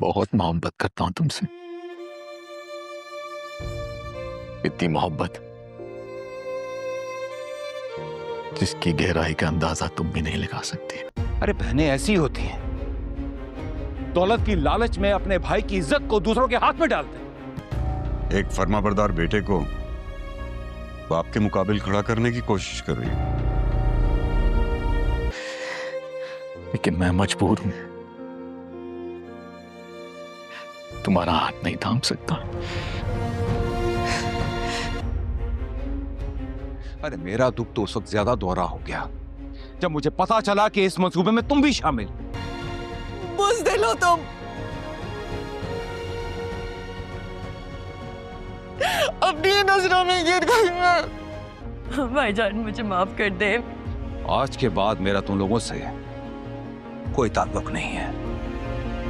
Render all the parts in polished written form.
बहुत मोहब्बत करता हूं तुमसे। इतनी मोहब्बत जिसकी गहराई का अंदाजा तुम भी नहीं लगा सकती। अरे बहनें ऐसी होती हैं, दौलत की लालच में अपने भाई की इज्जत को दूसरों के हाथ में डालते हैं। एक फर्माबरदार बेटे को बाप के मुकाबिल खड़ा करने की कोशिश कर रही है। लेकिन मैं मजबूर हूं, तुम्हारा हाथ नहीं थाम सकता। अरे मेरा दुख तो उस वक्त ज्यादा दोहरा हो गया जब मुझे पता चला कि इस मंसूबे में तुम भी शामिल। बुज़दिल हो तुम। अपनी नजरों में गिर गई मैं। भाईजान मुझे माफ कर दे। आज के बाद मेरा तुम लोगों से कोई ताल्लुक नहीं है।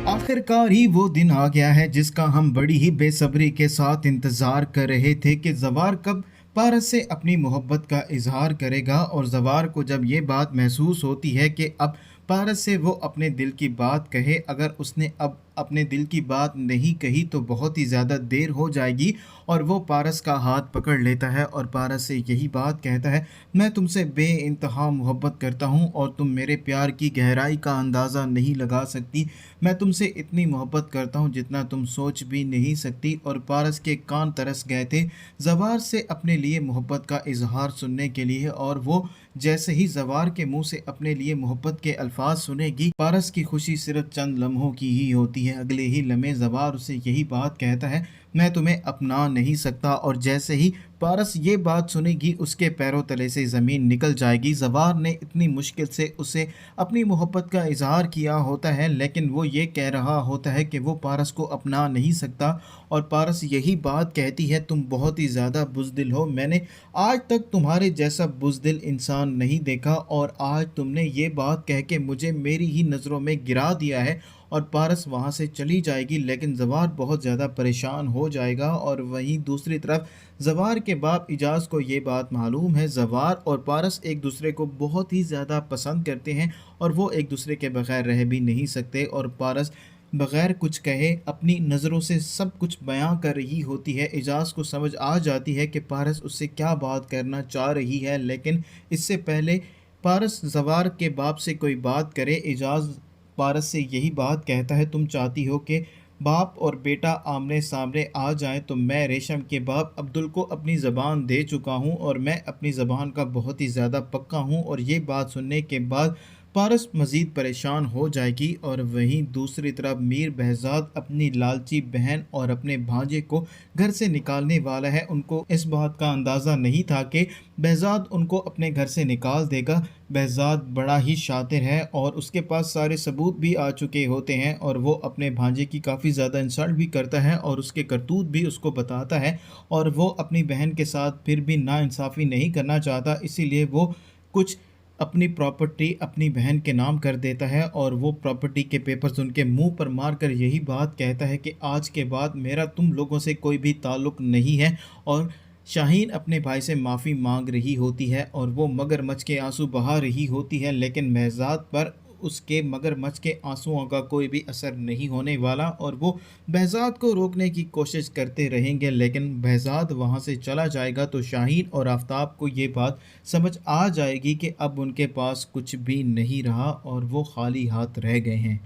आखिरकार ही वो दिन आ गया है जिसका हम बड़ी ही बेसब्री के साथ इंतज़ार कर रहे थे कि ज़वार कब पारस से अपनी मोहब्बत का इजहार करेगा। और ज़वार को जब ये बात महसूस होती है कि अब पारस से वो अपने दिल की बात कहे, अगर उसने अब अपने दिल की बात नहीं कही तो बहुत ही ज़्यादा देर हो जाएगी। और वो पारस का हाथ पकड़ लेता है और पारस से यही बात कहता है, मैं तुमसे बेइंतहा मोहब्बत करता हूँ और तुम मेरे प्यार की गहराई का अंदाज़ा नहीं लगा सकती। मैं तुमसे इतनी मोहब्बत करता हूँ जितना तुम सोच भी नहीं सकती। और पारस के कान तरस गए थे ज़वार से अपने लिए मोहब्बत का इजहार सुनने के लिए। और वो जैसे ही ज़वार के मुंह से अपने लिए मोहब्बत के अल्फाज सुनेगी, पारस की खुशी सिर्फ चंद लम्हों की ही होती है। अगले ही लम्हे ज़वार उसे यही बात कहता है, मैं तुम्हें अपना नहीं सकता। और जैसे ही पारस ये बात सुनेगी उसके पैरों तले से ज़मीन निकल जाएगी। ज़वार ने इतनी मुश्किल से उसे अपनी मोहब्बत का इजहार किया होता है, लेकिन वो ये कह रहा होता है कि वो पारस को अपना नहीं सकता। और पारस यही बात कहती है, तुम बहुत ही ज़्यादा बुज़दिल हो, मैंने आज तक तुम्हारे जैसा बुज़दिल इंसान नहीं देखा। और आज तुमने ये बात कह के मुझे मेरी ही नज़रों में गिरा दिया है। और पारस वहाँ से चली जाएगी, लेकिन ज़वार बहुत ज़्यादा परेशान हो जाएगा। और वहीं दूसरी तरफ ज़वार के बाप इजाज़ को ये बात मालूम है, ज़वार और पारस एक दूसरे को बहुत ही ज़्यादा पसंद करते हैं और वो एक दूसरे के बग़ैर रह भी नहीं सकते। और पारस बग़ैर कुछ कहे अपनी नज़रों से सब कुछ बयां कर रही होती है। इजाज़ को समझ आ जाती है कि पारस उससे क्या बात करना चाह रही है, लेकिन इससे पहले पारस ज़वार के बाप से कोई बात करे, इजाज़ पारस से यही बात कहता है, तुम चाहती हो कि बाप और बेटा आमने सामने आ जाएं, तो मैं रेशम के बाप अब्दुल को अपनी ज़बान दे चुका हूं और मैं अपनी ज़बान का बहुत ही ज़्यादा पक्का हूं। और ये बात सुनने के बाद पारस मज़ीद परेशान हो जाएगी। और वहीं दूसरी तरफ मीर बहज़ाद अपनी लालची बहन और अपने भांजे को घर से निकालने वाला है। उनको इस बात का अंदाज़ा नहीं था कि बहज़ाद उनको अपने घर से निकाल देगा। बहज़ाद बड़ा ही शातिर है और उसके पास सारे सबूत भी आ चुके होते हैं और वो अपने भांजे की काफ़ी ज़्यादा इंसल्ट भी करता है और उसके करतूत भी उसको बताता है। और वो अपनी बहन के साथ फिर भी नाइंसाफ़ी नहीं करना चाहता, इसीलिए वो कुछ अपनी प्रॉपर्टी अपनी बहन के नाम कर देता है। और वो प्रॉपर्टी के पेपर्स उनके मुंह पर मारकर यही बात कहता है कि आज के बाद मेरा तुम लोगों से कोई भी ताल्लुक़ नहीं है। और शाहीन अपने भाई से माफ़ी मांग रही होती है और वो मगरमच्छ के आंसू बहा रही होती है, लेकिन बहज़ाद पर उसके मगरमच्छ के आंसुओं का कोई भी असर नहीं होने वाला। और वो बहज़ाद को रोकने की कोशिश करते रहेंगे, लेकिन बहज़ाद वहाँ से चला जाएगा तो शाहीन और आफताब को ये बात समझ आ जाएगी कि अब उनके पास कुछ भी नहीं रहा और वो खाली हाथ रह गए हैं।